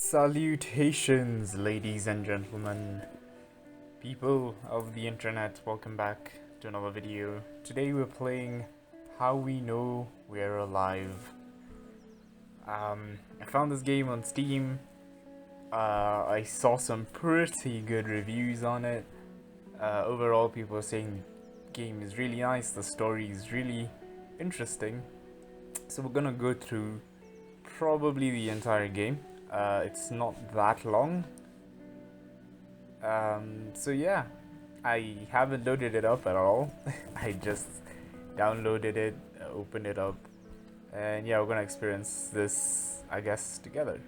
Salutations, ladies and gentlemen, people of the internet, welcome back to another video. Today we're playing How We Know We're Alive. I found this game on Steam. I saw some pretty good reviews on it. Overall, people are saying the game is really nice, the story is really interesting. So we're gonna go through probably the entire game. It's not that long. So yeah, I haven't loaded it up at all. I just downloaded it, opened it up, and yeah, we're gonna experience this, I guess, together.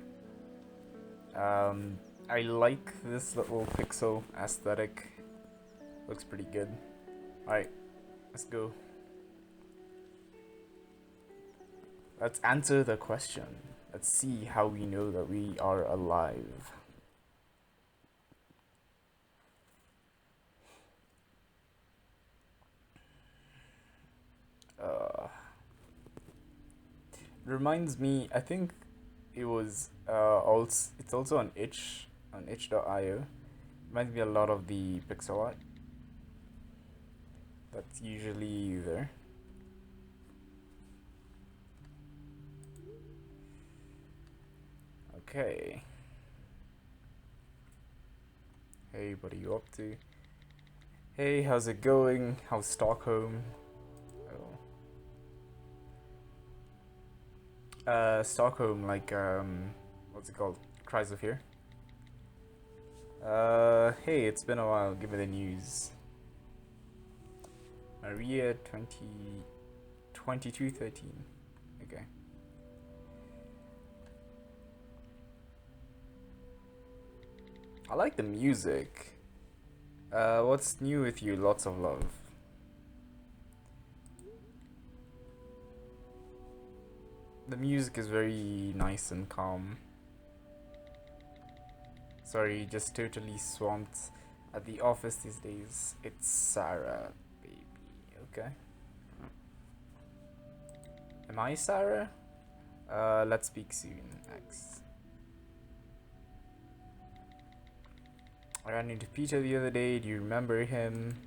I like this little pixel aesthetic. Looks pretty good. Alright, let's go. Let's answer the question. Let's see how we know that we are alive. Reminds me, I think it was also it's also on itch.io. Reminds me a lot of the pixel art that's usually there. Okay. Hey, what are you up to? Hey, how's it going? How's Stockholm? Stockholm, like, what's it called? Cries of Fear. Hey, it's been a while. Give me the news. Maria 2213. Okay. I like the music. What's new with you? Lots of love. The music is very nice and calm. Sorry, just totally swamped at the office these days. It's Sarah, baby. Okay. Am I Sarah? Let's speak soon. X. I ran into Peter the other day. Do you remember him?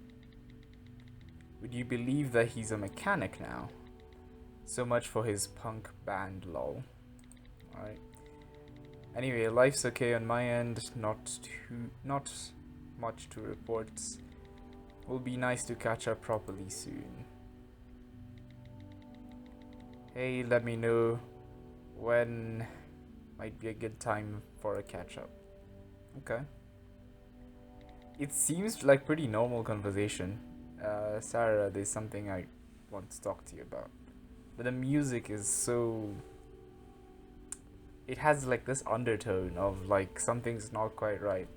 Would you believe that he's a mechanic now? So much for his punk band, lol. Alright. Anyway, life's okay on my end. Not much to report. Will be nice to catch up properly soon. Hey, let me know when might be a good time for a catch up. Okay. It seems like pretty normal conversation. Sarah, there's something I want to talk to you about. But the music is so... It has like this undertone of like something's not quite right.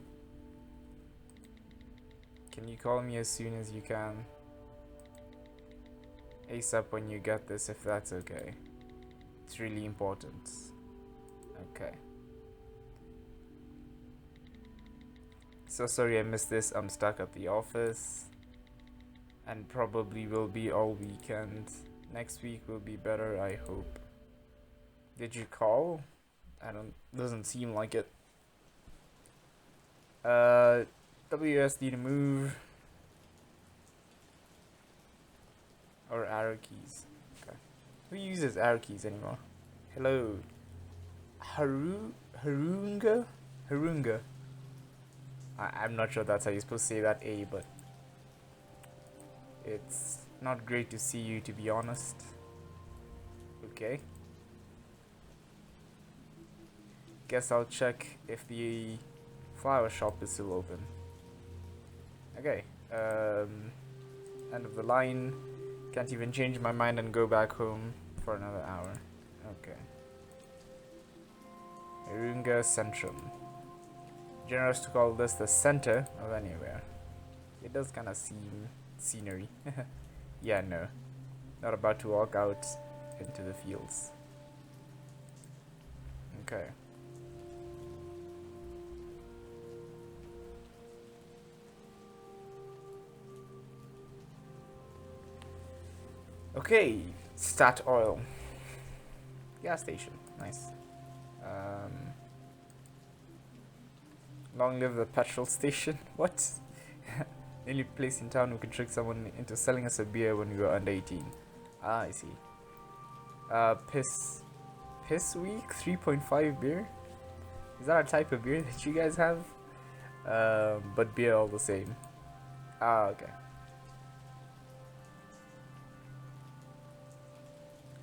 Can you call me as soon as you can? ASAP when you get this, if that's okay. It's really important. Okay. So sorry I missed this. I'm stuck at the office. And probably will be all weekend. Next week will be better, I hope. Did you call? Doesn't seem like it. WSD to move. Or arrow keys. Okay. Who uses arrow keys anymore? Hello. Harunga? Harunga. I'm not sure that's how you're supposed to say that A, but it's not great to see you, to be honest. Okay. Guess I'll check if the flower shop is still open. Okay. End of the line. Can't even change my mind and go back home for another hour. Okay. Irunga Centrum. Generous to call this the center of anywhere. It does kind of seem scenery. Yeah, no. Not about to walk out into the fields. Okay. Okay, Stat Oil. Gas station, nice. Long live the petrol station. What? The only place in town who could trick someone into selling us a beer when we were under 18. Ah, I see. Piss Week 3.5 beer? Is that a type of beer that you guys have? But beer all the same. Ah, okay.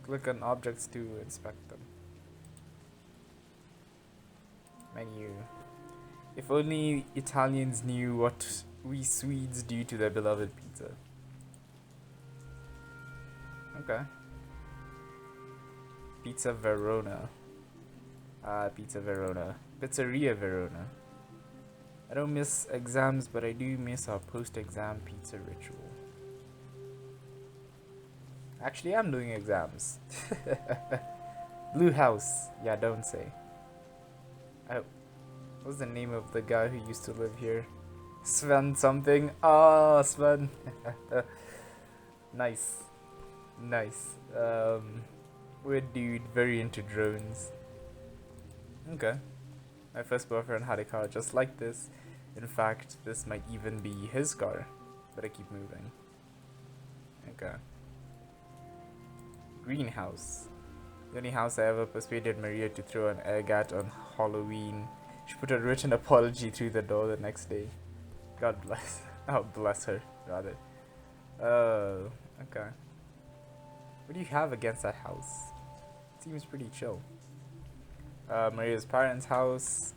Click on objects to inspect them. Menu. If only Italians knew what we Swedes do to their beloved pizza. Okay. Pizza Verona. Pizza Verona. Pizzeria Verona. I don't miss exams, but I do miss our post-exam pizza ritual. Actually, I'm doing exams. Blue House. Yeah, don't say. What's the name of the guy who used to live here? Sven something. Ah, Sven. Nice. Nice. Weird dude, very into drones. Okay. My first boyfriend had a car just like this. In fact, this might even be his car. But I keep moving. Okay. Greenhouse. The only house I ever persuaded Maria to throw an egg at on Halloween. She put a written apology through the door the next day. God bless. Oh, bless her, rather. Oh, okay. What do you have against that house? Seems pretty chill. Maria's parents' house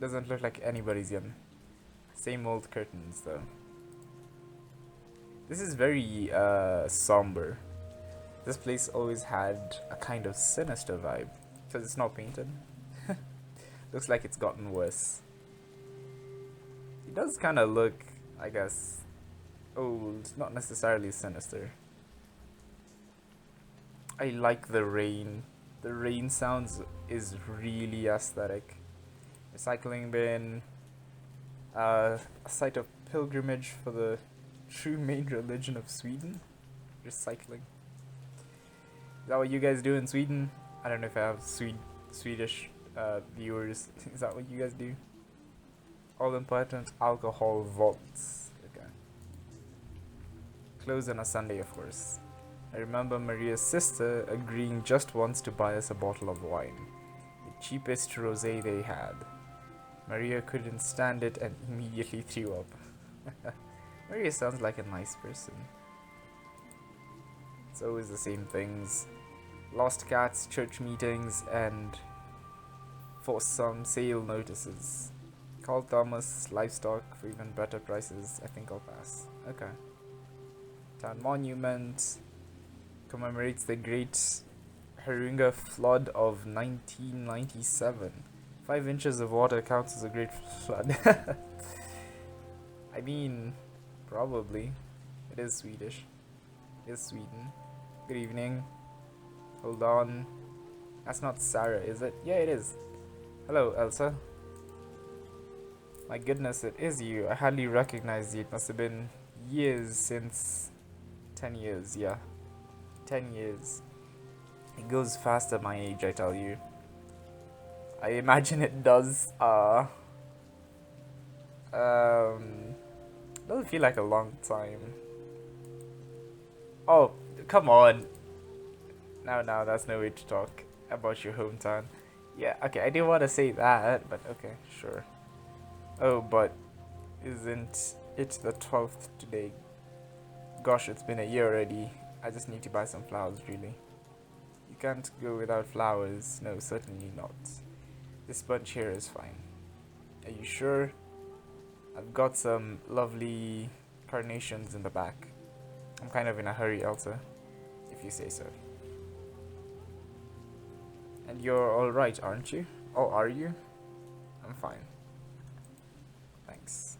doesn't look like anybody's in. Same old curtains, though. This is very somber. This place always had a kind of sinister vibe, because it's not painted. Looks like it's gotten worse. It does kind of look, I guess, old, not necessarily sinister. I like the rain. The rain sounds is really aesthetic. Recycling bin. A site of pilgrimage for the true main religion of Sweden. Recycling. Is that what you guys do in Sweden? I don't know if I have Swedish viewers. Is that what you guys do? All important alcohol vaults. Okay. Closed on a Sunday, of course. I remember Maria's sister agreeing just once to buy us a bottle of wine. The cheapest rosé they had. Maria couldn't stand it and immediately threw up. Maria sounds like a nice person. It's always the same things. Lost cats, church meetings, and for some sale notices. Call Thomas Livestock for even better prices. I think I'll pass. Okay. Town monument commemorates the Great Herunga Flood of 1997. 5 inches of water counts as a great flood. I mean, probably. It is Swedish. It is Sweden. Good evening. Hold on. That's not Sarah, is it? Yeah, it is. Hello, Elsa. My goodness, it is you. I hardly recognized you. It must have been years since... 10 years, yeah. 10 years. It goes fast at my age, I tell you. I imagine it does. Doesn't feel like a long time. Oh, come on. No, that's no way to talk about your hometown. Yeah, okay, I didn't want to say that, but okay, sure. Oh, but isn't it the 12th today? Gosh, it's been a year already. I just need to buy some flowers, really. You can't go without flowers. No, certainly not. This bunch here is fine. Are you sure? I've got some lovely carnations in the back. I'm kind of in a hurry, Elsa, if you say so. And you're alright, aren't you? Oh, are you? I'm fine. Thanks.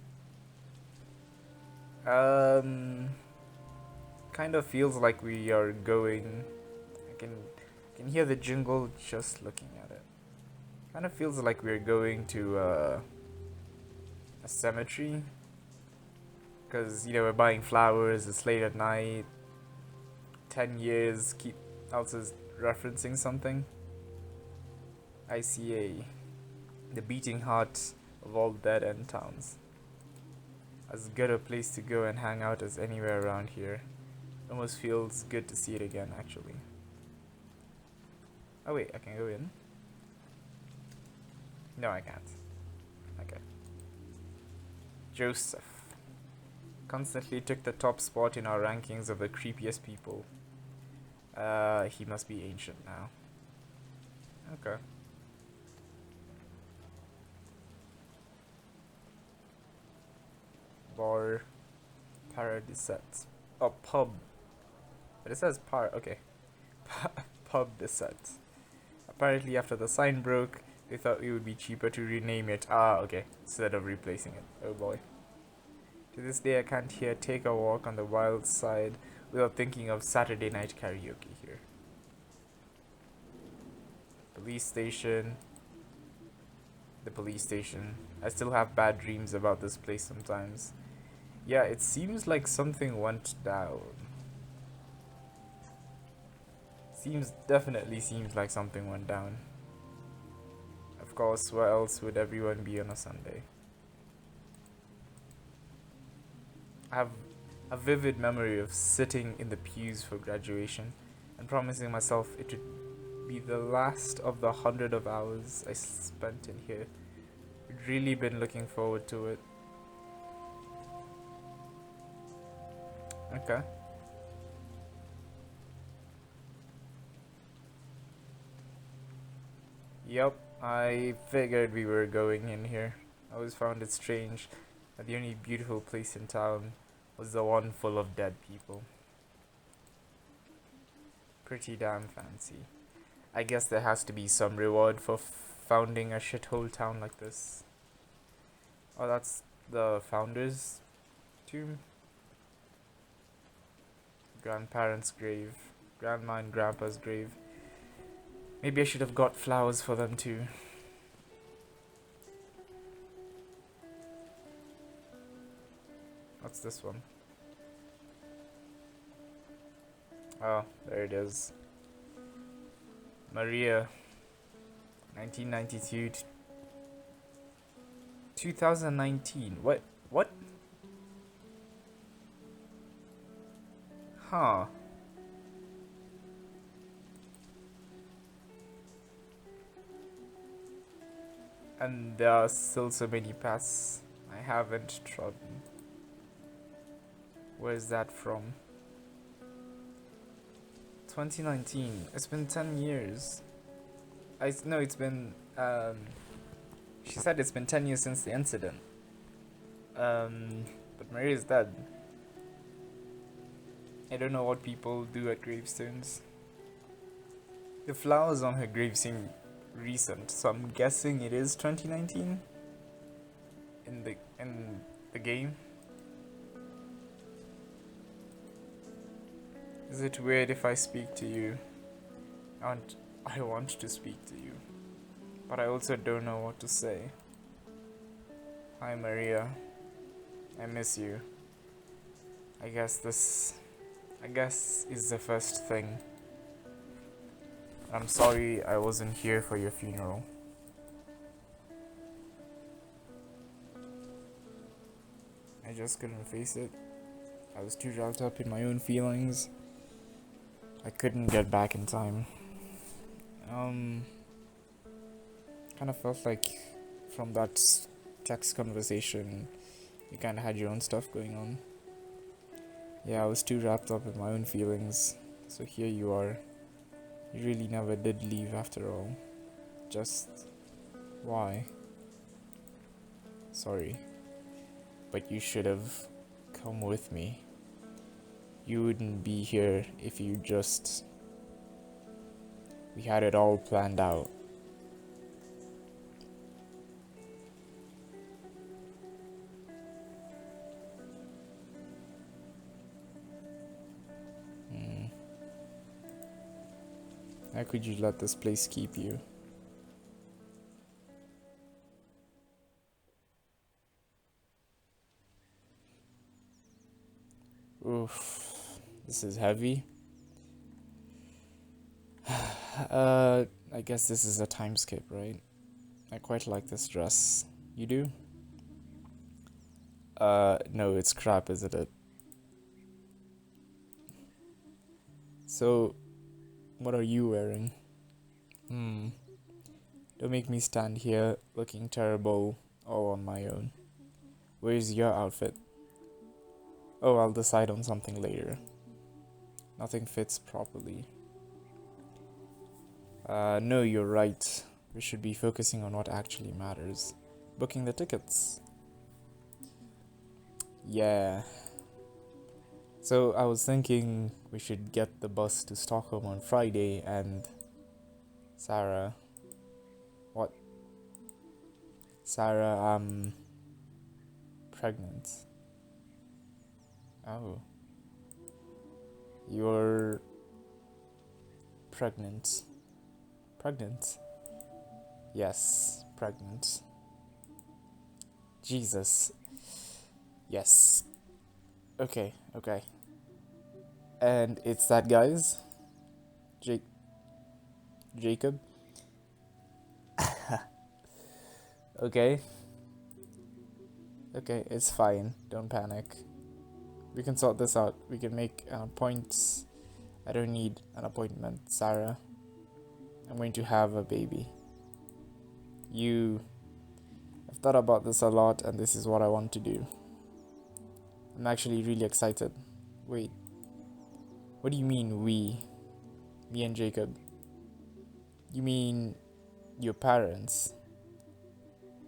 Kind of feels like we are going... I can hear the jingle just looking at it. Kind of feels like we're going to a cemetery. Because, you know, we're buying flowers, it's late at night. 10 years, keep Elsa's referencing something. ICA. The beating heart of all dead end towns. As good a place to go and hang out as anywhere around here. Almost feels good to see it again, actually. Oh wait, I can go in? No, I can't. Okay. Joseph. Constantly took the top spot in our rankings of the creepiest people. He must be ancient now. Okay. Bar Paradisette. Oh, pub. But it says okay. Pub Desette. Apparently after the sign broke, they thought it would be cheaper to rename it. Ah, okay. Instead of replacing it. Oh boy. To this day I can't hear Take a Walk on the Wild Side without thinking of Saturday night karaoke here. Police station. The police station. I still have bad dreams about this place sometimes. Yeah, it seems like something went down. Definitely seems like something went down. Of course, where else would everyone be on a Sunday? I have a vivid memory of sitting in the pews for graduation and promising myself it would be the last of the 100 of hours I spent in here. I'd really been looking forward to it. Okay. Yep, I figured we were going in here. I always found it strange that the only beautiful place in town was the one full of dead people. Pretty damn fancy. I guess there has to be some reward for founding a shithole town like this. Oh, that's the founder's tomb? Grandparents' grave. Grandma and Grandpa's grave. Maybe I should have got flowers for them too. What's this one? Oh, there it is. Maria. 1992 to 2019. What? What? Huh. And there are still so many paths I haven't trodden. Where's that from? 2019. It's been 10 years. No, it's been, she said it's been 10 years since the incident. But Maria's dead. I don't know what people do at gravestones. The flowers on her grave seem recent, so I'm guessing it is 2019 in the game. Is it weird if I speak to you? And I want to speak to you, but I also don't know what to say. Hi Maria, I miss you. I guess is the first thing. I'm sorry I wasn't here for your funeral. I just couldn't face it. I was too wrapped up in my own feelings. I couldn't get back in time. Kind of felt like from that text conversation, you kind of had your own stuff going on. Yeah, I was too wrapped up in my own feelings. So here you are. You really never did leave after all. Just why? Sorry. But you should have come with me. You wouldn't be here if you just... We had it all planned out. How could you let this place keep you? Oof, this is heavy. I guess this is a time skip, right? I quite like this dress. You do? No, it's crap, isn't it? So, what are you wearing? Hmm. Don't make me stand here looking terrible all on my own. Where's your outfit? Oh, I'll decide on something later. Nothing fits properly. No, you're right. We should be focusing on what actually matters. Booking the tickets. Yeah. So I was thinking we should get the bus to Stockholm on Friday and Sarah. What? Sarah, I'm pregnant. Oh. You're pregnant. Pregnant? Yes, pregnant. Jesus. Yes. Okay, okay. And it's that guy's? Jake. Jacob? Okay. Okay, it's fine. Don't panic. We can sort this out. We can make an appointment. I don't need an appointment, Sarah. I'm going to have a baby. I've thought about this a lot, and this is what I want to do. I'm actually really excited. Wait, what do you mean we? Me and Jacob? You mean your parents?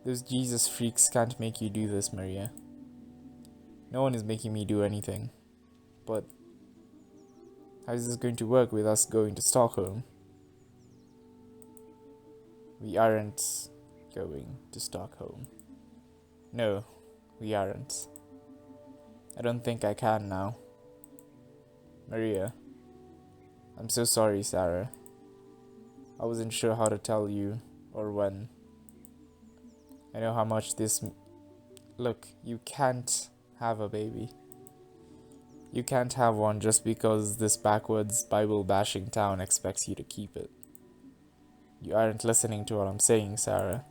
Those Jesus freaks can't make you do this, Maria. No one is making me do anything. But how is this going to work with us going to Stockholm? We aren't going to Stockholm. No, we aren't. I don't think I can now. Maria, I'm so sorry, Sarah. I wasn't sure how to tell you or when. I know how much this. Look, you can't have a baby. You can't have one just because this backwards Bible bashing town expects you to keep it. You aren't listening to what I'm saying, Sarah.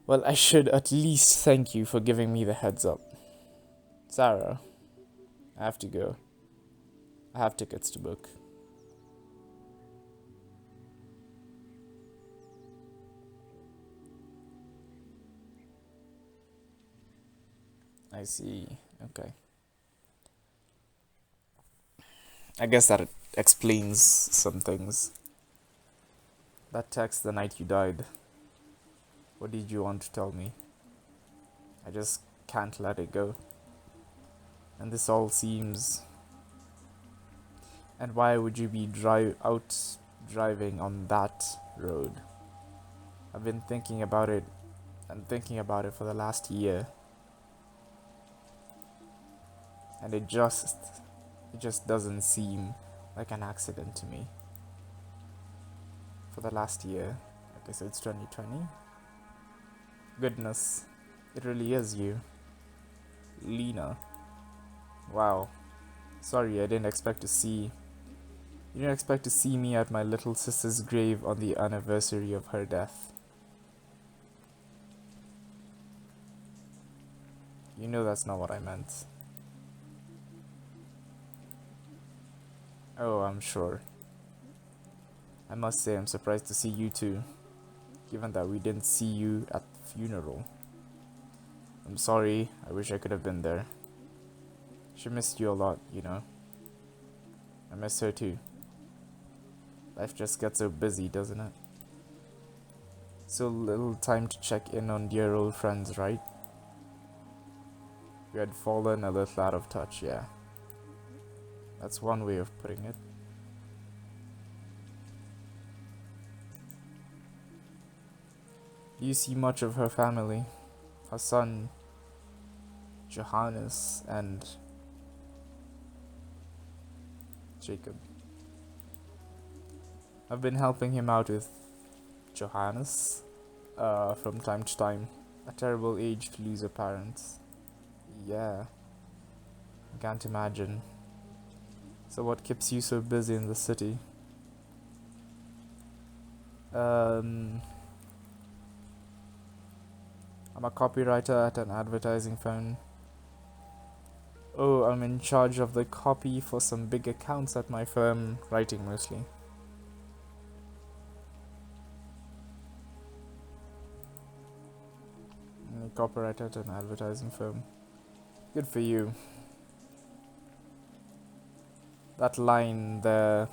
Well, I should at least thank you for giving me the heads up. Sarah, I have to go. I have tickets to book. I see. Okay. I guess that explains some things. That text the night you died. What did you want to tell me? I just can't let it go. And this all seems. And why would you be driving on that road? I've been thinking about it and thinking about it for the last year. And it just doesn't seem like an accident to me. For the last year, like I said, it's 2020. Goodness, it really is you. Lena. Wow. Sorry, I didn't expect to see. You didn't expect to see me at my little sister's grave on the anniversary of her death. You know that's not what I meant. Oh, I'm sure. I must say I'm surprised to see you too, given that we didn't see you at the funeral. I'm sorry, I wish I could have been there. She missed you a lot, you know. I miss her too. Life just gets so busy, doesn't it? So little time to check in on dear old friends, right? We had fallen a little out of touch, yeah. That's one way of putting it. Do you see much of her family? Her son, Johannes, and Jacob. I've been helping him out with Johannes from time to time. A terrible age to lose a parent. Yeah, I can't imagine. So what keeps you so busy in the city? Um, I'm a copywriter at an advertising firm. Oh, I'm in charge of the copy for some big accounts at my firm, writing mostly. I'm a copywriter at an advertising firm. Good for you. That line there,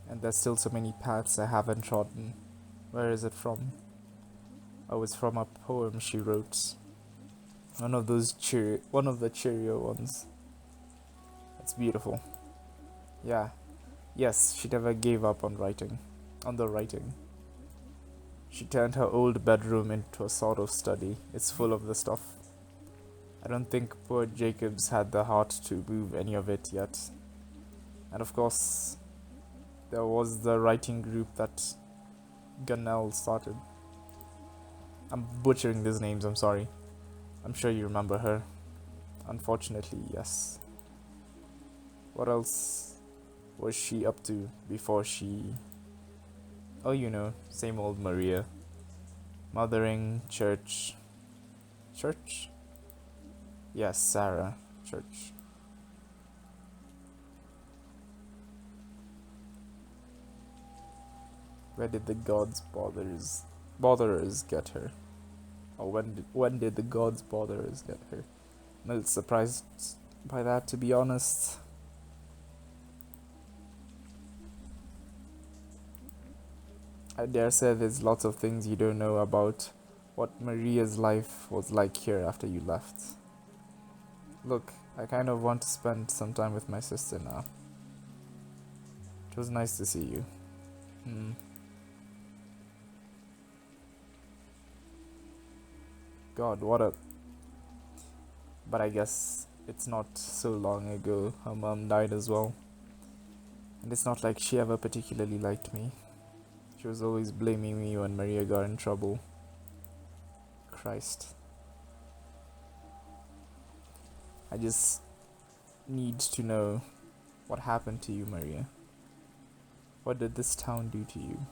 and there's still so many paths I haven't trodden. Where is it from? Oh, it's from a poem she wrote. One of the cheerier ones. It's beautiful. Yeah. Yes, she never gave up on the writing. She turned her old bedroom into a sort of study. It's full of the stuff. I don't think poor Jacobs had the heart to move any of it yet. And of course, there was the writing group that Gunnell started. I'm butchering these names, I'm sorry. I'm sure you remember her. Unfortunately, yes. What else was she up to before she... Oh, you know, same old Maria. Mothering, church. Church? Yes, Sarah. Church. Where did the gods botherers get her? Or when did the gods botherers get her? I'm a little surprised by that, to be honest. I dare say there's lots of things you don't know about what Maria's life was like here after you left. Look, I kind of want to spend some time with my sister now. It was nice to see you. God, what a... But I guess it's not so long ago her mom died as well. And it's not like she ever particularly liked me. She was always blaming me when Maria got in trouble. Christ. I just need to know what happened to you, Maria. What did this town do to you?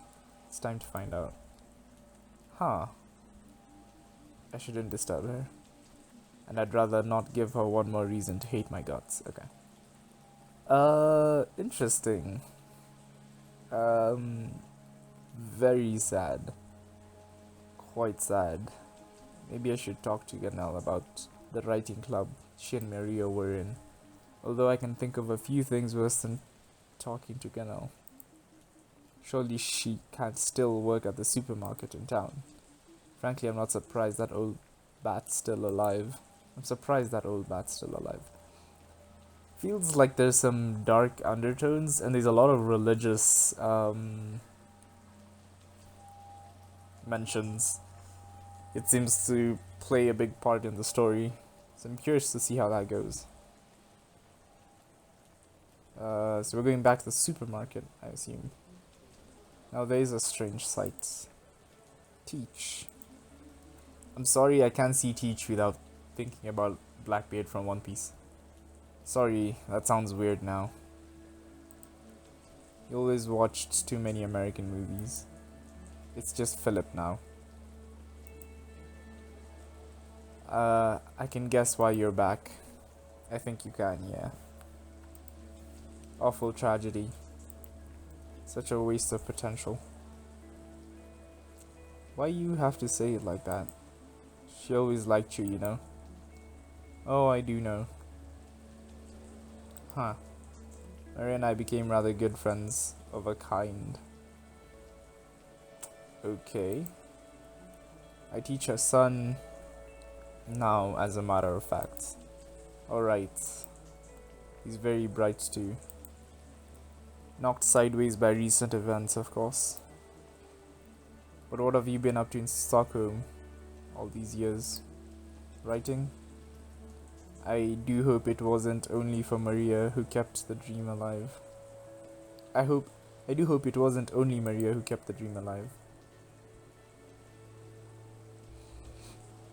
It's time to find out. Huh. I shouldn't disturb her. And I'd rather not give her one more reason to hate my guts. Okay. Interesting. Very sad. Quite sad. Maybe I should talk to Ganel about the writing club she and Maria were in. Although I can think of a few things worse than talking to Ganel. Surely she can still work at the supermarket in town. Frankly, I'm not surprised that old bat's still alive. Feels like there's some dark undertones and there's a lot of religious mentions. It seems to play a big part in the story, so I'm curious to see how that goes. So we're going back to the supermarket, I assume. Now there is a strange sight. Teach. I'm sorry I can't see Teach without thinking about Blackbeard from One Piece. Sorry, that sounds weird now. You always watched too many American movies. It's just Philip now. I can guess why you're back. I think you can, yeah. Awful tragedy. Such a waste of potential. Why you have to say it like that? She always liked you, you know. Oh, I do know. Huh. Mary and I became rather good friends of a kind. Okay. I teach her son now, as a matter of fact. Alright. He's very bright too. Knocked sideways by recent events, of course. But what have you been up to in Stockholm all these years? Writing? I do hope it wasn't only for Maria who kept the dream alive. I do hope it wasn't only Maria who kept the dream alive.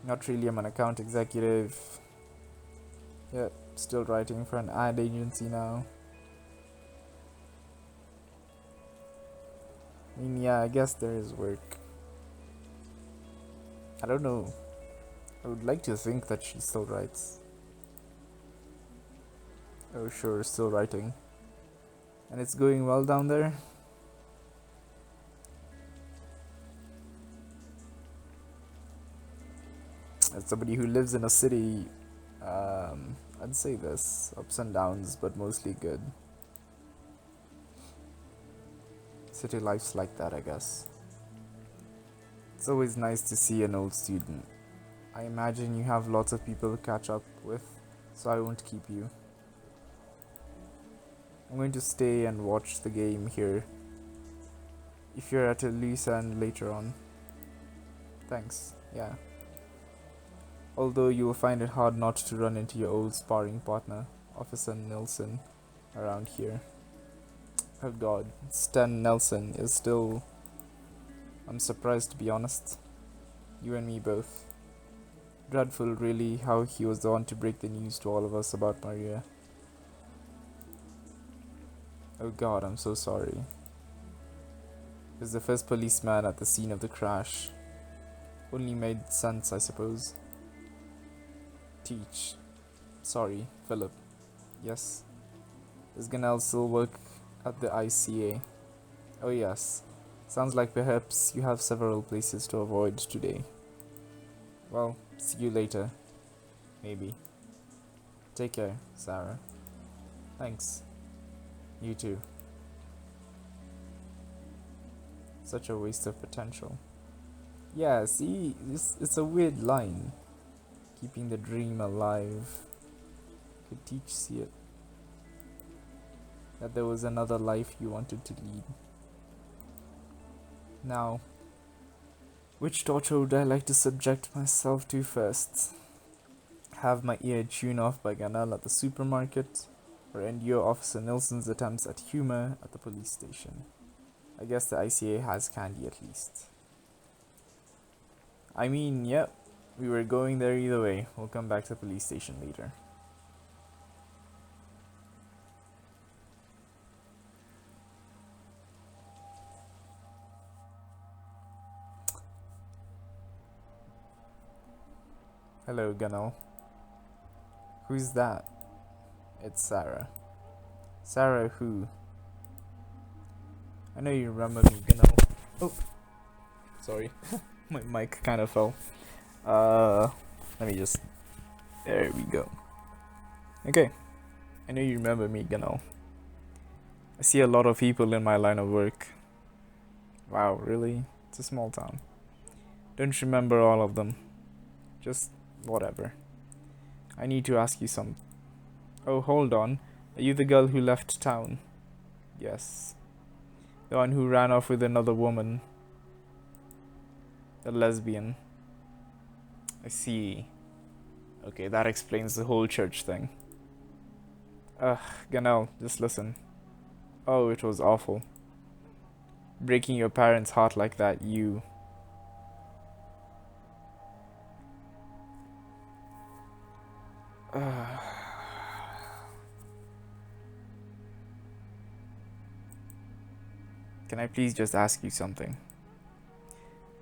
Not really, I'm an account executive. Yep, still writing for an ad agency now. I mean, yeah, I guess there is work. I don't know. I would like to think that she still writes. Oh, sure, still writing. And it's going well down there? As somebody who lives in a city, I'd say this. Ups and downs, but mostly good. City life's like that, I guess. It's always nice to see an old student. I imagine you have lots of people to catch up with, so I won't keep you. I'm going to stay and watch the game here. If you're at a loose end later on. Thanks, yeah. Although you will find it hard not to run into your old sparring partner, Officer Nelson, around here. Oh god, Stan Nelson is still... I'm surprised, to be honest. You and me both. Dreadful, really, how he was the one to break the news to all of us about Maria. Oh god, I'm so sorry. He was the first policeman at the scene of the crash. Only made sense, I suppose. Teach. Sorry, Philip. Yes? Does Ganel still work at the ICA? Oh yes. Sounds like perhaps you have several places to avoid today. Well, see you later. Maybe. Take care, Sarah. Thanks. You too. Such a waste of potential. Yeah, see, it's a weird line. Keeping the dream alive. Could teach it that there was another life you wanted to lead. Now, which torture would I like to subject myself to first? Have my ear tuned off by Ganel at the supermarket, or endure Officer Nilsson's attempts at humor at the police station? I guess the ICA has candy at least. I mean, yep, we were going there either way. We'll come back to the police station later. Hello, Ganel. Who's that? It's Sarah. Sarah who? I know you remember me, Ganel. Oh, sorry. My mic kind of fell. Let me just... There we go. Okay. I know you remember me, Ganel. I see a lot of people in my line of work. Wow, really? It's a small town. Don't remember all of them. Just whatever. I need to ask you some... Oh, hold on. Are you the girl who left town? Yes. The one who ran off with another woman. The lesbian. I see. Okay, that explains the whole church thing. Ugh, Ganel, just listen. Oh, it was awful. Breaking your parents' heart like that, you... Can I please just ask you something?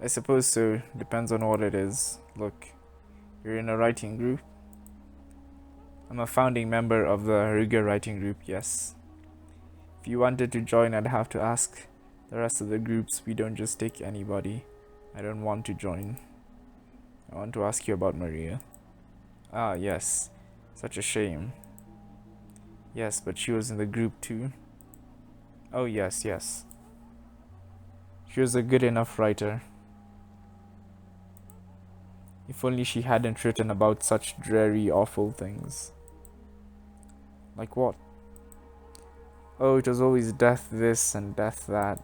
I suppose so. Depends on what it is. Look, you're in a writing group. I'm a founding member of the Haruga writing group, yes. If you wanted to join, I'd have to ask the rest of the groups. We don't just take anybody. I don't want to join. I want to ask you about Maria. Ah, yes. Such a shame. Yes, but she was in the group too. Oh, yes, yes. She was a good enough writer. If only she hadn't written about such dreary, awful things. Like what? Oh, it was always death this and death that.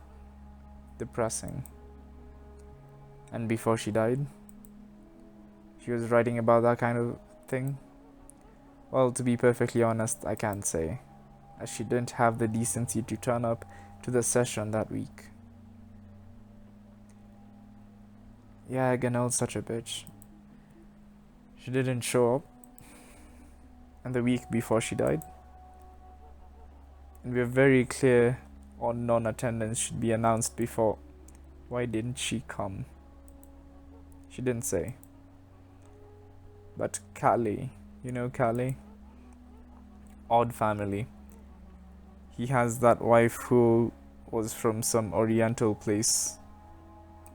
Depressing. And before she died, she was writing about that kind of thing? Well, to be perfectly honest, I can't say, as she didn't have the decency to turn up to the session that week. Yeah, Ganel's such a bitch. She didn't show up, and the week before she died. And we're very clear on non-attendance should be announced before. Why didn't she come? She didn't say. But Callie, you know Callie? Odd family. He has that wife who was from some oriental place.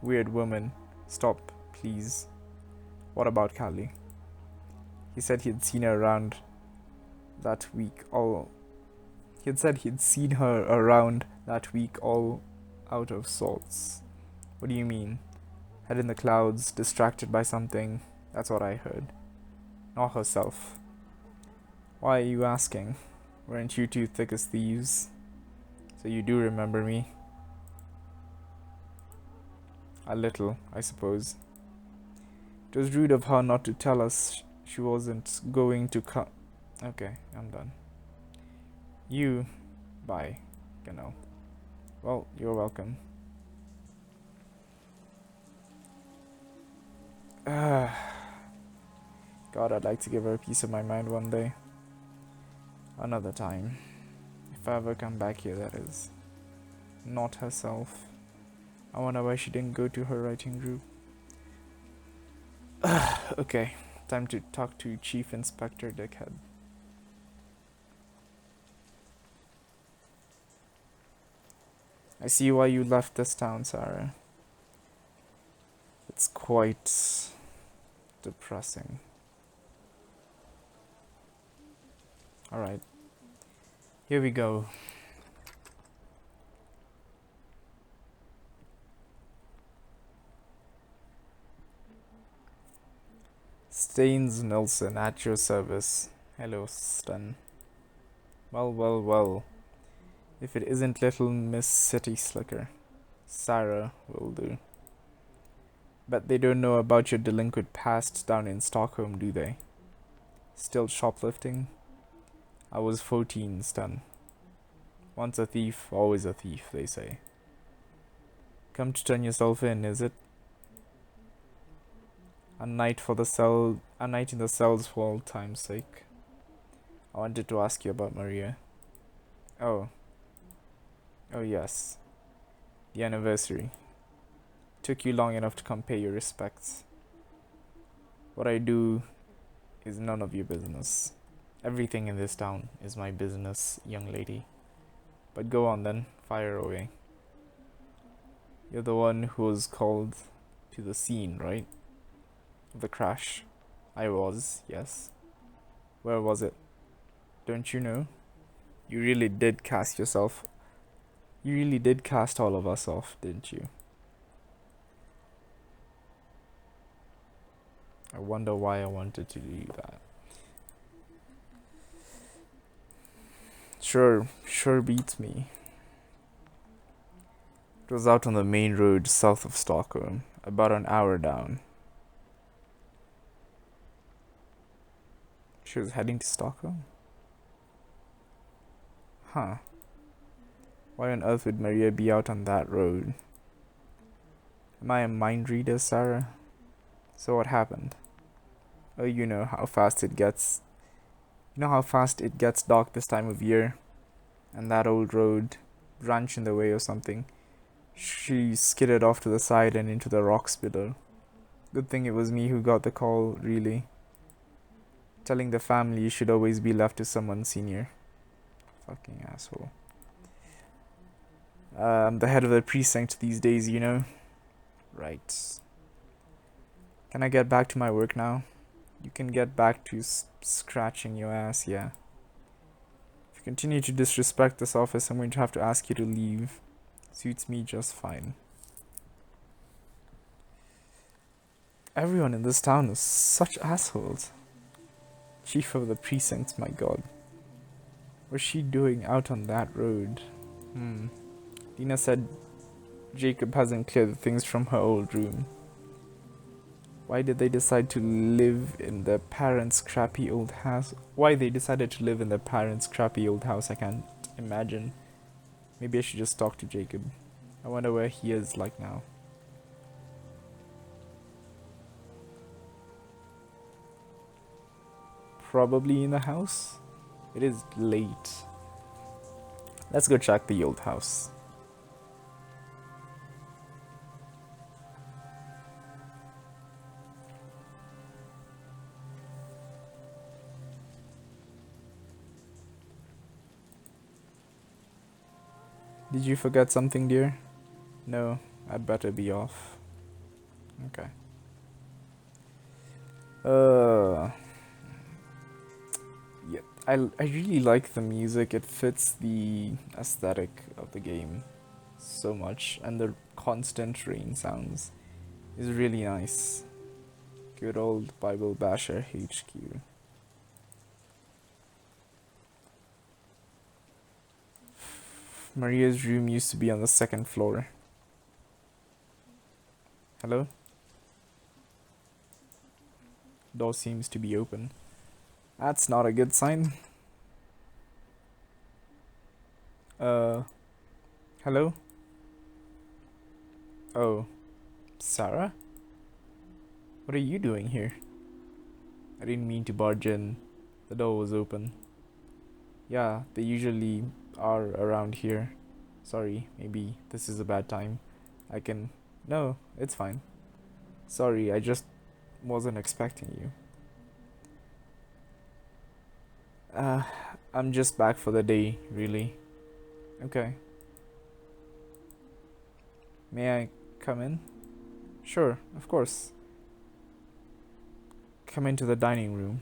Weird woman. Stop, please. What about Callie? He said he'd seen her around that week all. He had said he'd seen her around that week all out of sorts. What do you mean? Head in the clouds, distracted by something. That's what I heard. Not herself. Why are you asking? Weren't you two thick as thieves? So you do remember me? A little, I suppose. It was rude of her not to tell us she wasn't going to come. Okay, I'm done. You. Bye. Genau. Well, you're welcome. God, I'd like to give her a piece of my mind one day. Another time. If I ever come back here, that is. Not herself. I wonder why she didn't go to her writing group. Okay, time to talk to Chief Inspector Dickhead. I see why you left this town, Sarah. It's quite depressing. Alright. Here we go. Staines Nelson at your service. Hello, Stan. Well. If it isn't little Miss City Slicker, Sarah will do. Bet they don't know about your delinquent past down in Stockholm, do they? Still shoplifting? I was 14, Stan. Once a thief, always a thief, they say. Come to turn yourself in, is it? A night in the cells for old time's sake. I wanted to ask you about Maria. Oh, yes. The anniversary. Took you long enough to come pay your respects. What I do is none of your business. Everything in this town is my business, young lady. But go on then, fire away. You're the one who was called to the scene, right? Of the crash. I was, yes. Where was it? Don't you know? You really did cast all of us off, didn't you? I wonder why I wanted to do that. Sure beats me. It was out on the main road south of Stockholm, about an hour down. She was heading to Stockholm? Huh. Why on earth would Maria be out on that road? Am I a mind reader, Sarah? So what happened? Oh, you know how fast it gets dark this time of year, and that old road, branch in the way or something. She skidded off to the side and into the rocks below. Good thing it was me who got the call, really. Telling the family you should always be left to someone senior. Fucking asshole. I'm the head of the precinct these days, you know? Right. Can I get back to my work now? You can get back to scratching your ass, yeah. If you continue to disrespect this office, I'm going to have to ask you to leave. Suits me just fine. Everyone in this town is such assholes. Chief of the precinct, my god. What's she doing out on that road? Dina said Jacob hasn't cleared the things from her old room. Why did they decide to live in their parents' crappy old house? I can't imagine. Maybe I should just talk to Jacob. I wonder where he is like now. Probably in the house. It is late. Let's go check the old house. Did you forget something, dear? No, I'd better be off. Okay. Yeah, I really like the music. It fits the aesthetic of the game so much, and the constant rain sounds is really nice. Good old Bible Basher HQ. Maria's room used to be on the second floor. Hello? Door seems to be open. That's not a good sign. Hello? Oh, Sarah? What are you doing here? I didn't mean to barge in. The door was open. Yeah, they usually are around here. Sorry, maybe this is a bad time. I can. No, it's fine. Sorry, I just wasn't expecting you. Uh, I'm just back for the day, really. Okay. May I come in? Sure, of course. Come into the dining room.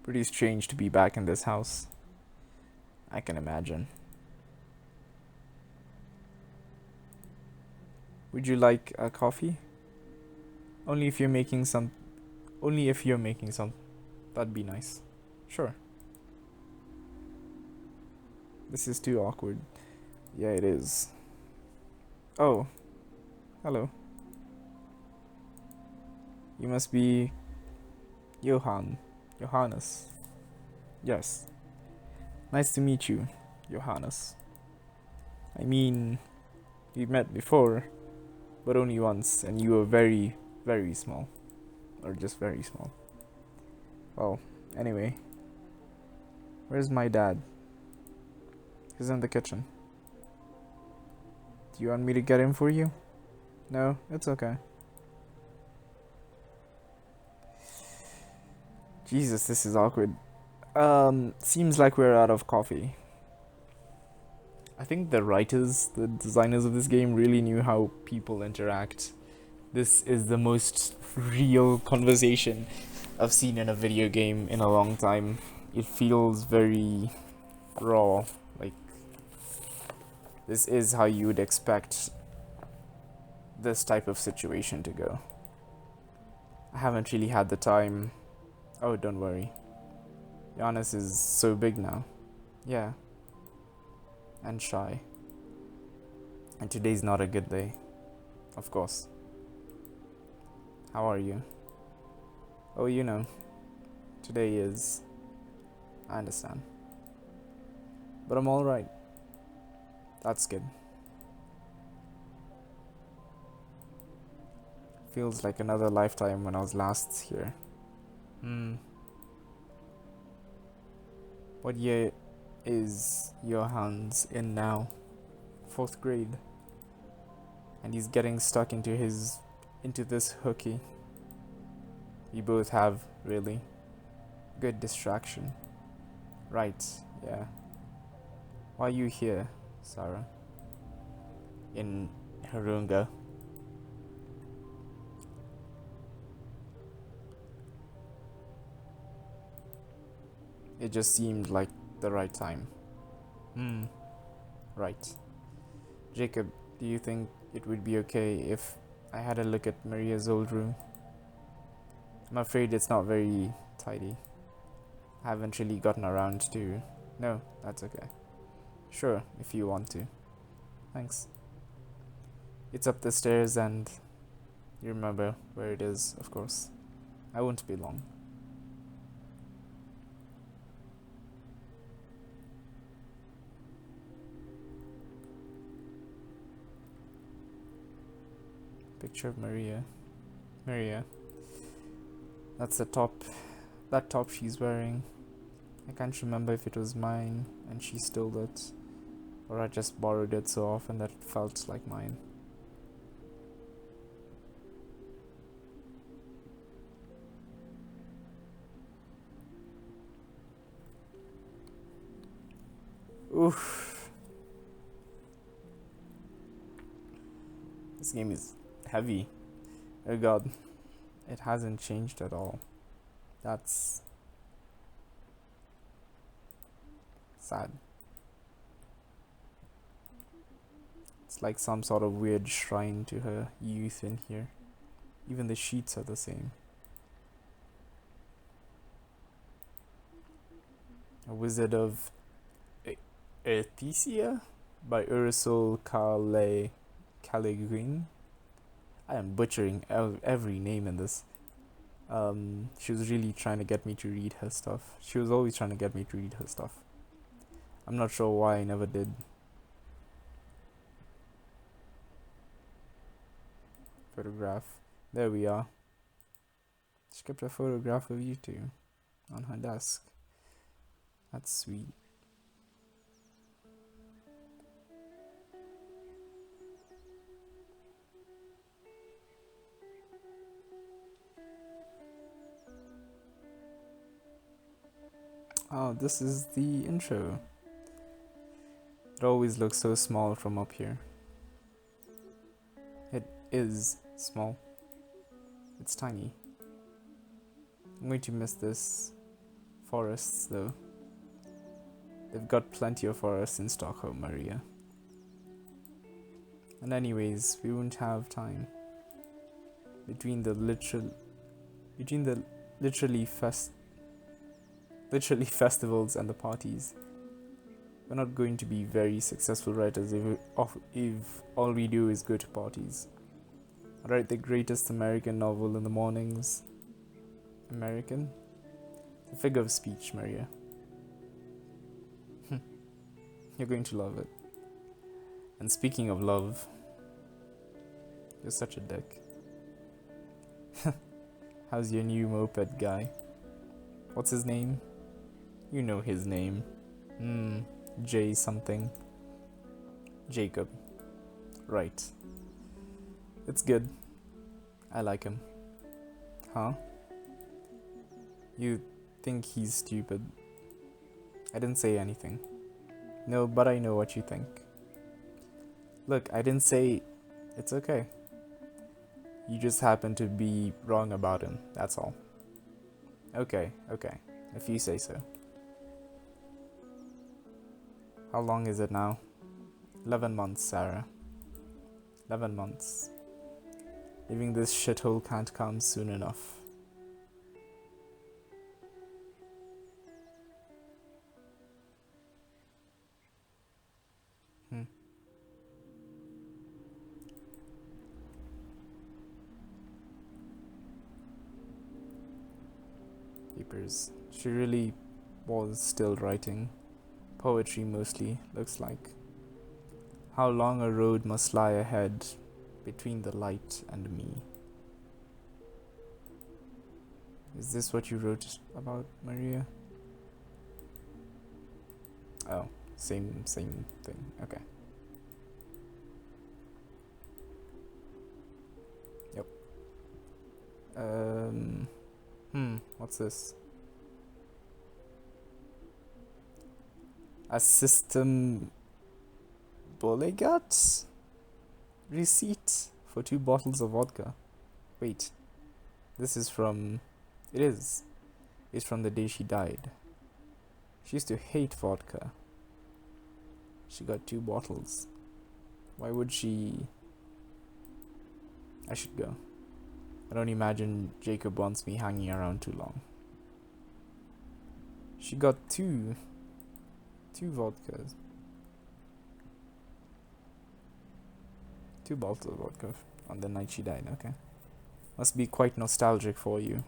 Pretty strange to be back in this house. I can imagine. Would you like a coffee? Only if you're making some. Only if you're making some. That'd be nice. Sure. This is too awkward. Yeah, it is. Oh, hello. You must be Johannes. Yes. Nice to meet you, Johannes. I mean, we've met before, but only once, and you were very, very small. Or just very small. Well, anyway. Where's my dad? He's in the kitchen. Do you want me to get him for you? No, it's okay. Jesus, this is awkward. Seems like we're out of coffee. I think the writers, the designers of this game really knew how people interact. This is the most real conversation I've seen in a video game in a long time. It feels very raw. Like, this is how you would expect this type of situation to go. I haven't really had the time. Oh, don't worry. Giannis is so big now. Yeah. And shy. And today's not a good day. Of course. How are you? Oh, you know. Today is. I understand. But I'm alright. That's good. Feels like another lifetime when I was last here. What year is Johannes in now? 4th grade. And he's getting stuck into this hooky. We both have, really. Good distraction. Right, yeah. Why are you here, Sarah? In Harunga? It just seemed like the right time. Right. Jacob, do you think it would be okay if I had a look at Maria's old room? I'm afraid it's not very tidy. I haven't really gotten around to... No, that's okay. Sure, if you want to. Thanks. It's up the stairs and... You remember where it is, of course. I won't be long. Picture of Maria. Maria. That's the top. That top she's wearing. I can't remember if it was mine and she stole it, or I just borrowed it so often that it felt like mine. Oof. This game is heavy. Oh god. It hasn't changed at all. That's sad. It's like some sort of weird shrine to her youth in here. Even the sheets are the same. A Wizard of Ethesia by Ursula Callegrin. I am butchering every name in this. She was really trying to get me to read her stuff. She was always trying to get me to read her stuff. I'm not sure why I never did. Photograph. There we are. She kept a photograph of you two on her desk. That's sweet. Oh, this is the intro. It always looks so small from up here. It is small. It's tiny. I'm going to miss this forests though. They've got plenty of forests in Stockholm, Maria. And anyways, we won't have time. Between the literally festivals and the parties, we're not going to be very successful writers if all we do is go to parties. I write the greatest American novel in the mornings. American? The figure of speech, Maria. You're going to love it. And speaking of love, you're such a dick. How's your new moped guy? What's his name? You know his name. J something. Jacob. Right. It's good. I like him. Huh? You think he's stupid? I didn't say anything. No, but I know what you think. Look, I didn't say... It's okay. You just happen to be wrong about him, that's all. Okay, if you say so. How long is it now? 11 months, Sarah. 11 months. Leaving this shithole can't come soon enough. Papers. She really was still writing. Poetry mostly, looks like. How long a road must lie ahead between the light and me. Is this what you wrote about, Maria? Oh, same thing. Okay. Yep. What's this? A system Bolegat receipt for 2 bottles of vodka. Wait, this is from... It's from the day she died. She used to hate vodka. She got 2 bottles. Why would she... I should go. I don't imagine Jacob wants me hanging around too long. She got 2 vodkas. 2 bottles of vodka on the night she died, okay. Must be quite nostalgic for you.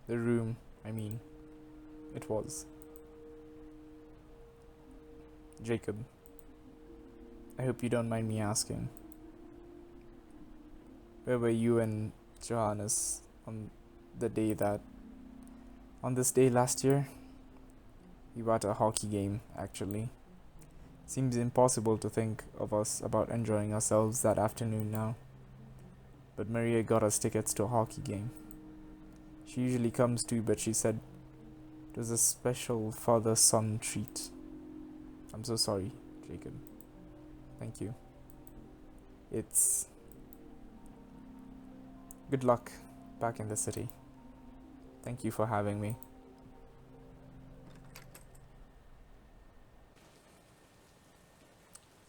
The room, I mean. It was. Jacob, I hope you don't mind me asking. Where were you and Johannes on this day last year? We were at a hockey game, actually. Seems impossible to think of us about enjoying ourselves that afternoon now. But Maria got us tickets to a hockey game. She usually comes too, but she said it was a special father-son treat. I'm so sorry, Jacob. Thank you. It's good luck back in the city. Thank you for having me.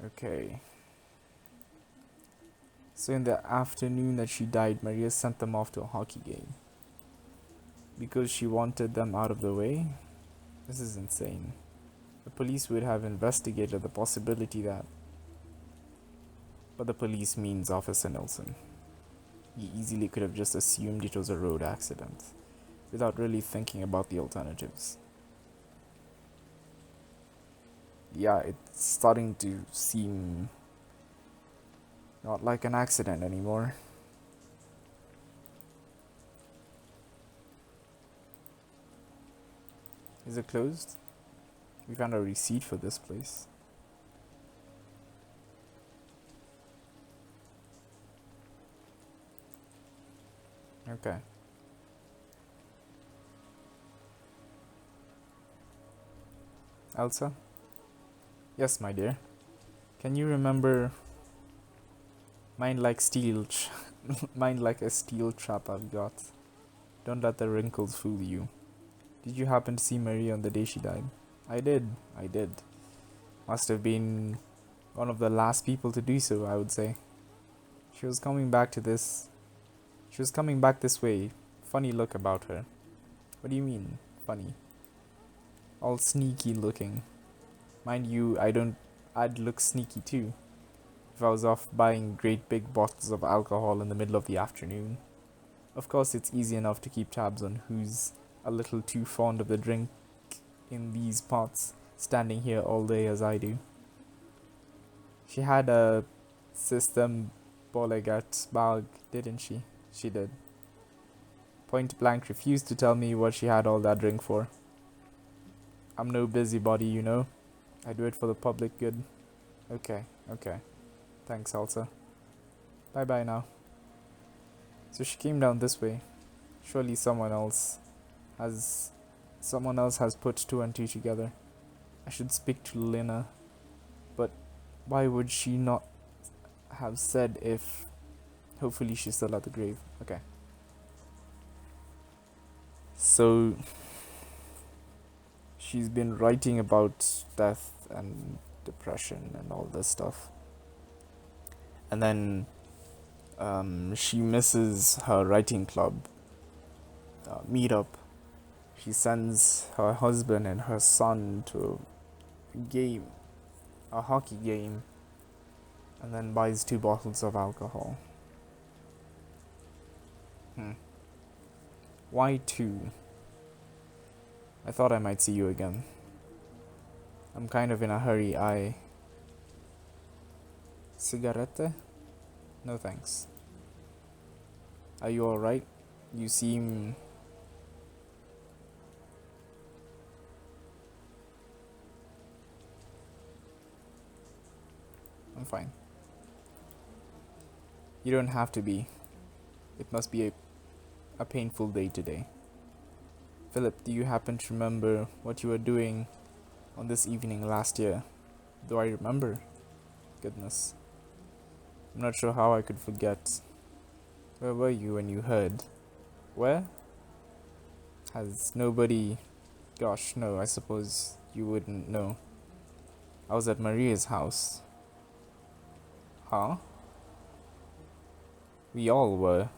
Okay. So in the afternoon that she died, Maria sent them off to a hockey game. Because she wanted them out of the way? This is insane. The police would have investigated the possibility that... But the police means Officer Nelson. He easily could have just assumed it was a road accident, without really thinking about the alternatives. Yeah, it's starting to seem not like an accident anymore. Is it closed? We found a receipt for this place. Okay. Elsa? Yes, my dear. Can you remember... Mind like mind like a steel trap I've got. Don't let the wrinkles fool you. Did you happen to see Maria on the day she died? I did. Must have been one of the last people to do so, I would say. She was coming back this way. Funny look about her. What do you mean, funny? All sneaky looking. Mind you, I'd look sneaky too if I was off buying great big bottles of alcohol in the middle of the afternoon. Of course, it's easy enough to keep tabs on who's a little too fond of the drink in these parts, standing here all day as I do. She had a system Bolegat bag, didn't she? She did. Point blank refused to tell me what she had all that drink for. I'm no busybody, you know. I do it for the public good. Okay. Thanks, Elsa. Bye now. So she came down this way. Surely someone else has put two and two together. I should speak to Lena. But why would she not have said if... Hopefully she's still at the grave. Okay. So... she's been writing about death and depression and all this stuff. And then she misses her writing club meetup. She sends her husband and her son to a hockey game, and then buys 2 bottles of alcohol. Why 2? I thought I might see you again. I'm kind of in a hurry. Cigarette? No thanks. Are you alright? You seem... I'm fine. You don't have to be. It must be a painful day today. Philip, do you happen to remember what you were doing on this evening last year? Do I remember? Goodness. I'm not sure how I could forget. Where were you when you heard? Where? Has nobody... Gosh, no, I suppose you wouldn't know. I was at Maria's house. Huh? We all were.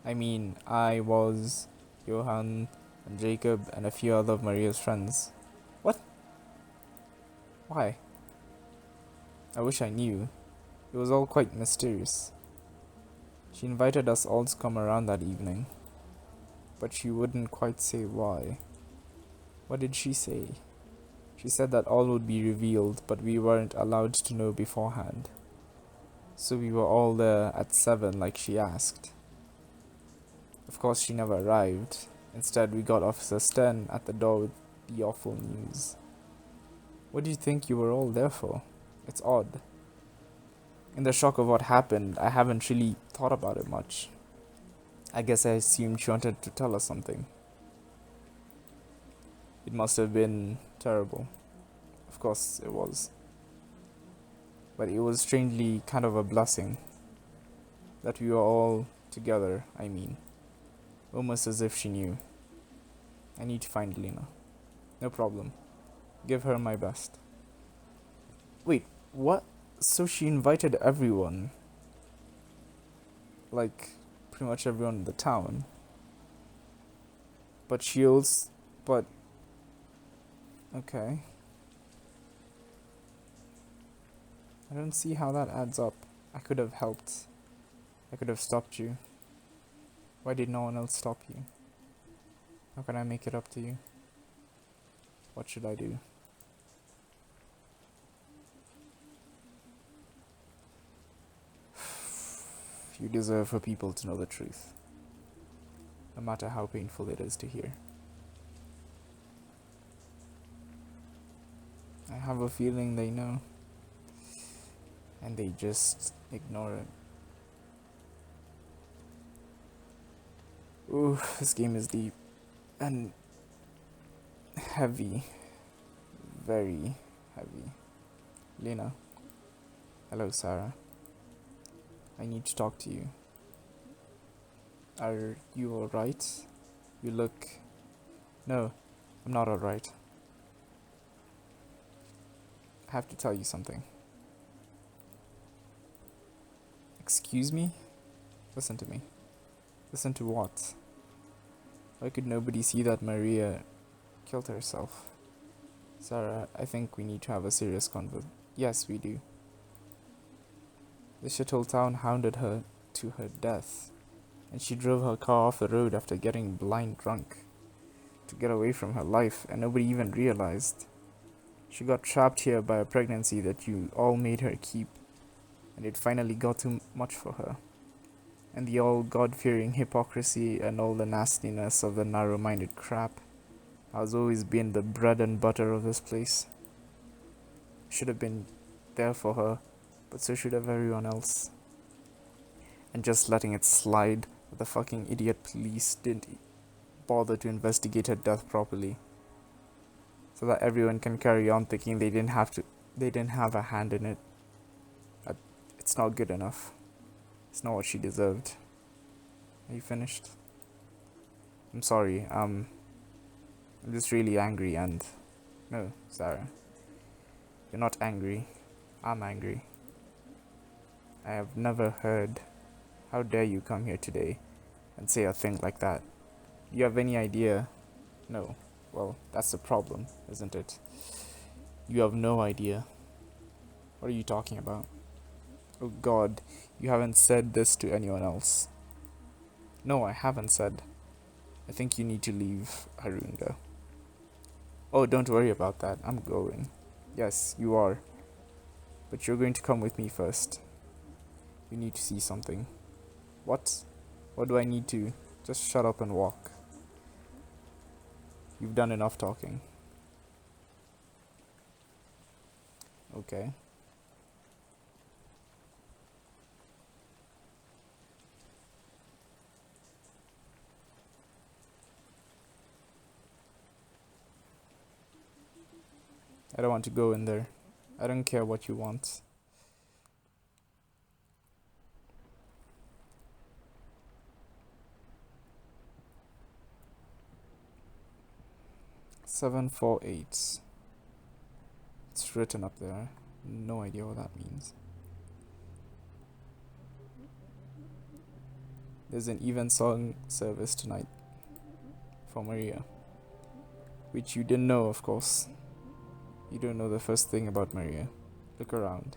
I mean, I was, Johan, and Jacob, and a few other of Maria's friends. What? Why? I wish I knew. It was all quite mysterious. She invited us all to come around that evening, but she wouldn't quite say why. What did she say? She said that all would be revealed, but we weren't allowed to know beforehand. So we were all there at 7 like she asked. Of course she never arrived. Instead we got Officer Stern at the door with the awful news. What do you think you were all there for? It's odd. In the shock of what happened, I haven't really thought about it much. I guess I assumed she wanted to tell us something. It must have been terrible. Of course it was. But it was strangely kind of a blessing that we were all together, I mean. Almost as if she knew. I need to find Lena. No problem. Give her my best. Wait, what? So she invited everyone? Like, pretty much everyone in the town. But she also... But... Okay. I don't see how that adds up. I could have helped. I could have stopped you. Why did no one else stop you? How can I make it up to you? What should I do? You deserve for people to know the truth, no matter how painful it is to hear. I have a feeling they know, and they just ignore it. Ooh, this game is deep and heavy, very heavy. Lena. Hello, Sarah. I need to talk to you. Are you alright? You look... No, I'm not alright. I have to tell you something. Excuse me? Listen to me. Listen to what? Why could nobody see that Maria killed herself? Sarah, I think we need to have a serious convo. Yes, we do. The shithole town hounded her to her death, and she drove her car off the road after getting blind drunk to get away from her life, and nobody even realized. She got trapped here by a pregnancy that you all made her keep, and it finally got too much for her. And the all God-fearing hypocrisy and all the nastiness of the narrow-minded crap has always been the bread and butter of this place. Should have been there for her, but so should have everyone else. And just letting it slide that the fucking idiot police didn't bother to investigate her death properly, so that everyone can carry on thinking they didn't have a hand in it. It's not good enough. It's not what she deserved. Are you finished? I'm sorry, I'm just really angry and... No, Sarah. You're not angry. I'm angry. I have never heard... How dare you come here today and say a thing like that? Do you have any idea? No. Well, that's the problem, isn't it? You have no idea. What are you talking about? Oh God, you haven't said this to anyone else. No, I haven't said. I think you need to leave Arunda. Oh, don't worry about that. I'm going. Yes, you are. But you're going to come with me first. You need to see something. What? What do I need to? Just shut up and walk. You've done enough talking. Okay. I don't want to go in there. I don't care what you want. "748." It's written up there. No idea what that means. There's an evensong service tonight for Maria, which you didn't know, of course. You don't know the first thing about Maria. Look around.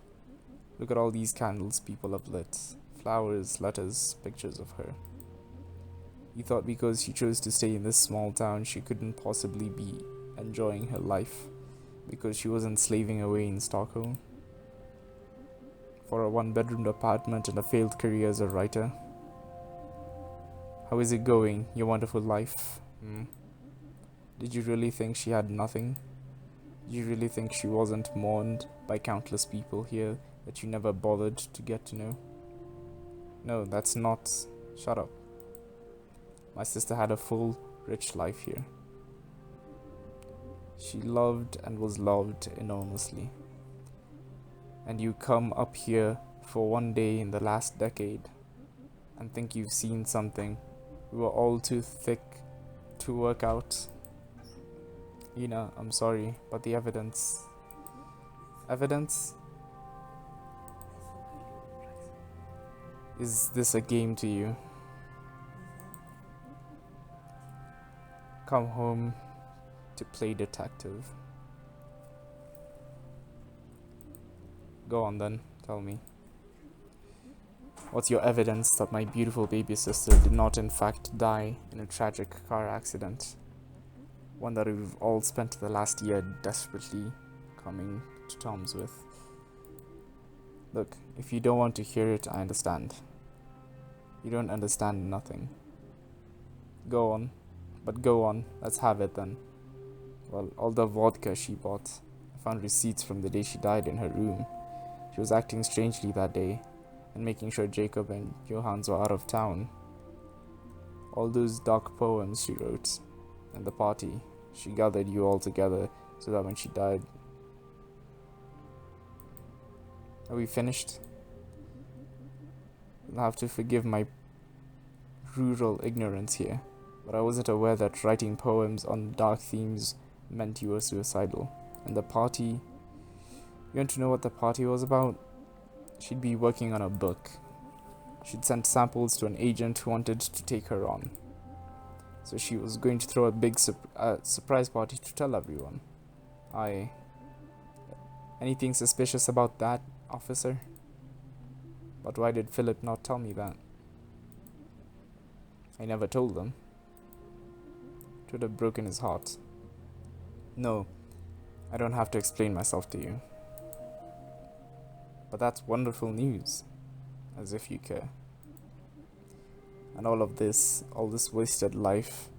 Look at all these candles people have lit. Flowers, letters, pictures of her. You thought because she chose to stay in this small town she couldn't possibly be enjoying her life because she wasn't slaving away in Stockholm for a one-bedroom apartment and a failed career as a writer. How is it going, your wonderful life? Did you really think she had nothing? Did you really think she wasn't mourned by countless people here that you never bothered to get to know? No, that's not... Shut up. My sister had a full, rich life here. She loved and was loved enormously. And you come up here for one day in the last decade and think you've seen something we were all too thick to work out. Lena, I'm sorry, but the evidence. Evidence? Is this a game to you? Come home to play detective. Go on then, tell me. What's your evidence that my beautiful baby sister did not in fact die in a tragic car accident? One that we've all spent the last year desperately coming to terms with. Look, if you don't want to hear it, I understand. You don't understand nothing. Go on. But go on, let's have it then. Well, all the vodka she bought. I found receipts from the day she died in her room. She was acting strangely that day, and making sure Jacob and Johannes were out of town. All those dark poems she wrote, and the party, she gathered you all together so that when she died... Are we finished? You'll have to forgive my rural ignorance here, but I wasn't aware that writing poems on dark themes meant you were suicidal. And the party... You want to know what the party was about? She'd be working on a book. She'd sent samples to an agent who wanted to take her on. So she was going to throw a big surprise party to tell everyone. Anything suspicious about that, officer? But why did Philip not tell me that? I never told them. It would have broken his heart. No, I don't have to explain myself to you. But that's wonderful news. As if you care. And all this wasted life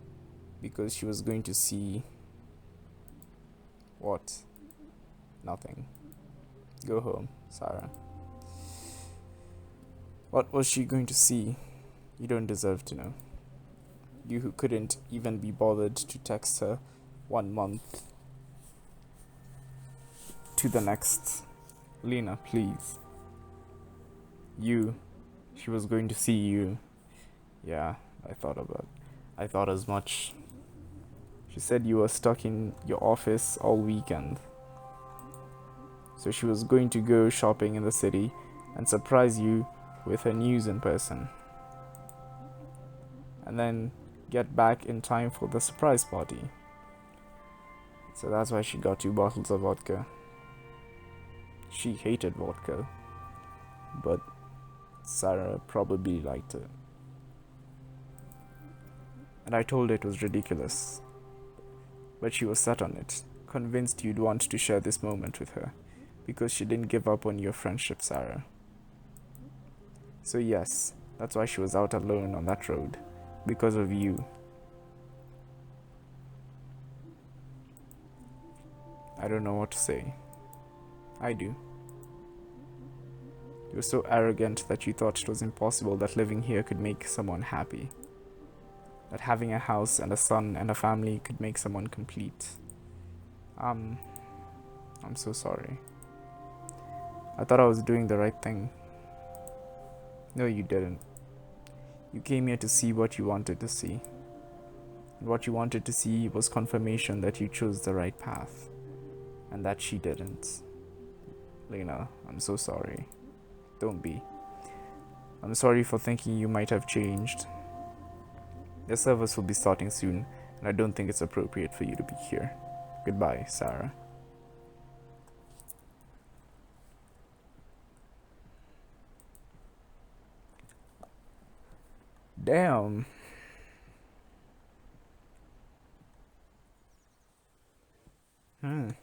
because she was going to see... What? Nothing. Go home, Sarah. What was she going to see? You don't deserve to know. You who couldn't even be bothered to text her 1 month to the next. Lena, please. She was going to see you. Yeah, I thought as much. She said you were stuck in your office all weekend. So she was going to go shopping in the city and surprise you with her news in person. And then get back in time for the surprise party. So that's why she got 2 bottles of vodka. She hated vodka, but Sarah probably liked it. And I told her it was ridiculous. But she was set on it, convinced you'd want to share this moment with her, because she didn't give up on your friendship, Sarah. So yes, that's why she was out alone on that road, because of you. I don't know what to say. I do. You were so arrogant that you thought it was impossible that living here could make someone happy. That having a house and a son and a family could make someone complete. I'm so sorry. I thought I was doing the right thing. No, you didn't. You came here to see what you wanted to see. And what you wanted to see was confirmation that you chose the right path. And that she didn't. Lena, I'm so sorry. Don't be. I'm sorry for thinking you might have changed. The service will be starting soon, and I don't think it's appropriate for you to be here. Goodbye, Sarah. Damn. Can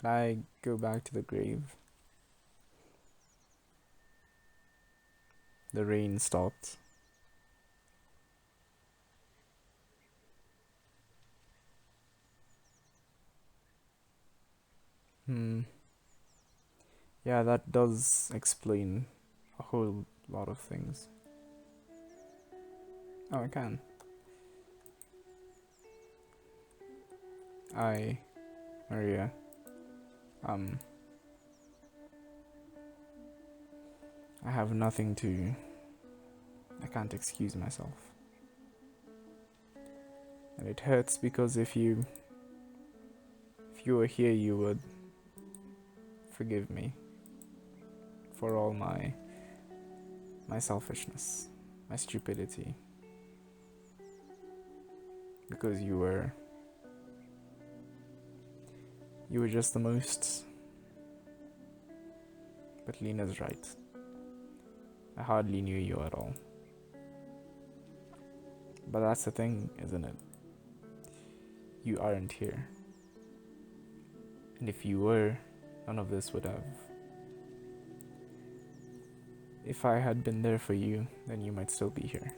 I go back to the grave? The rain stopped. Yeah, that does explain a whole lot of things. Oh, I can. I, Maria, um, I have nothing to. I can't excuse myself. And it hurts because if you were here, you would forgive me for all my selfishness, my stupidity. Because you were just the most. But Lena's right. I hardly knew you at all. But that's the thing, isn't it? You aren't here. And if you were, none of this would have. If I had been there for you, then you might still be here.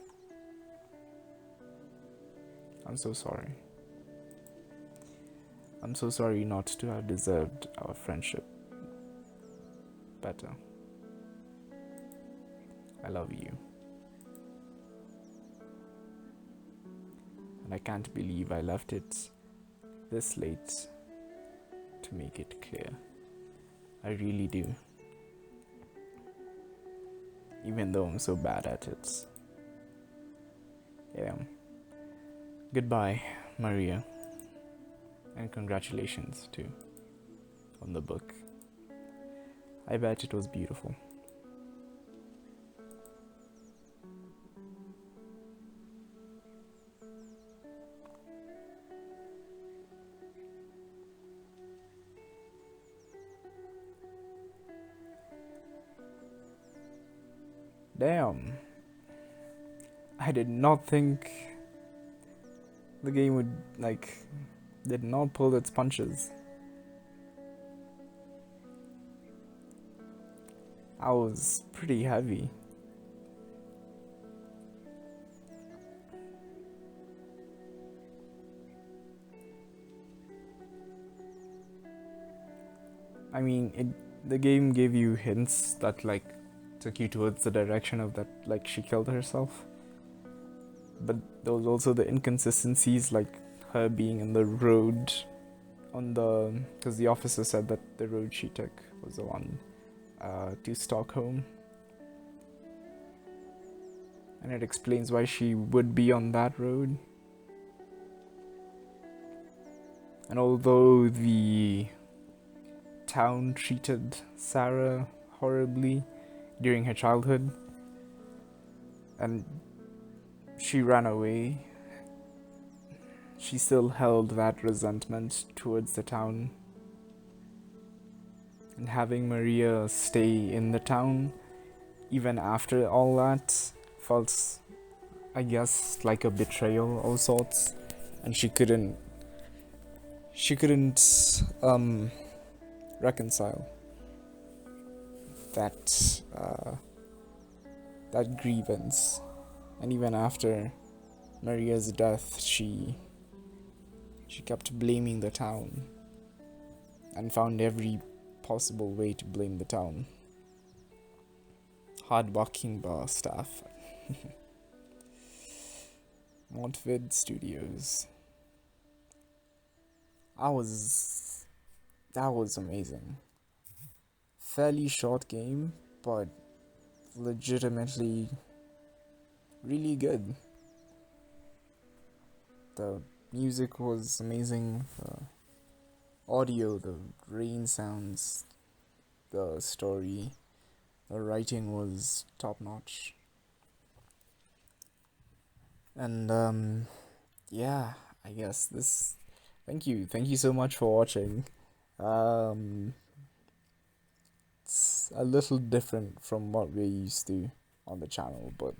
I'm so sorry. I'm so sorry not to have deserved our friendship better. I love you. And I can't believe I left it this late to make it clear. I really do. Even though I'm so bad at it. Yeah. Goodbye, Maria. And congratulations, too, on the book. I bet it was beautiful. Damn. I did not think the game would, did not pull its punches. I was pretty heavy. I mean, the game gave you hints that, took you towards the direction of that, she killed herself. But there was also the inconsistencies, like her being in the road because the officer said that the road she took was the one to Stockholm. And it explains why she would be on that road. And although the town treated Sarah horribly during her childhood, and she ran away, she still held that resentment towards the town. And having Maria stay in the town, even after all that, felt, I guess, like a betrayal of sorts. And she couldn't reconcile that grievance. And even after Maria's death, she kept blaming the town and found every possible way to blame the town. Hardworking bar staff. Montvid Studios. That was amazing. Fairly short game, but legitimately really good. The music was amazing, the audio, the rain sounds, the story, the writing was top notch. And yeah, I guess this. Thank you so much for watching. It's a little different from what we're used to on the channel, but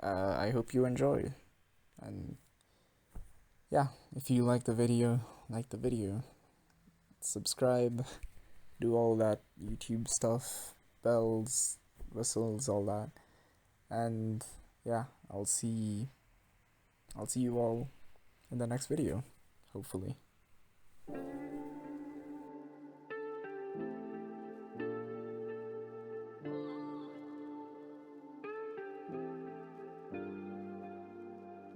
I hope you enjoy. And yeah, if you like the video, subscribe, do all that YouTube stuff, bells, whistles, all that. And yeah, I'll see you all in the next video, hopefully.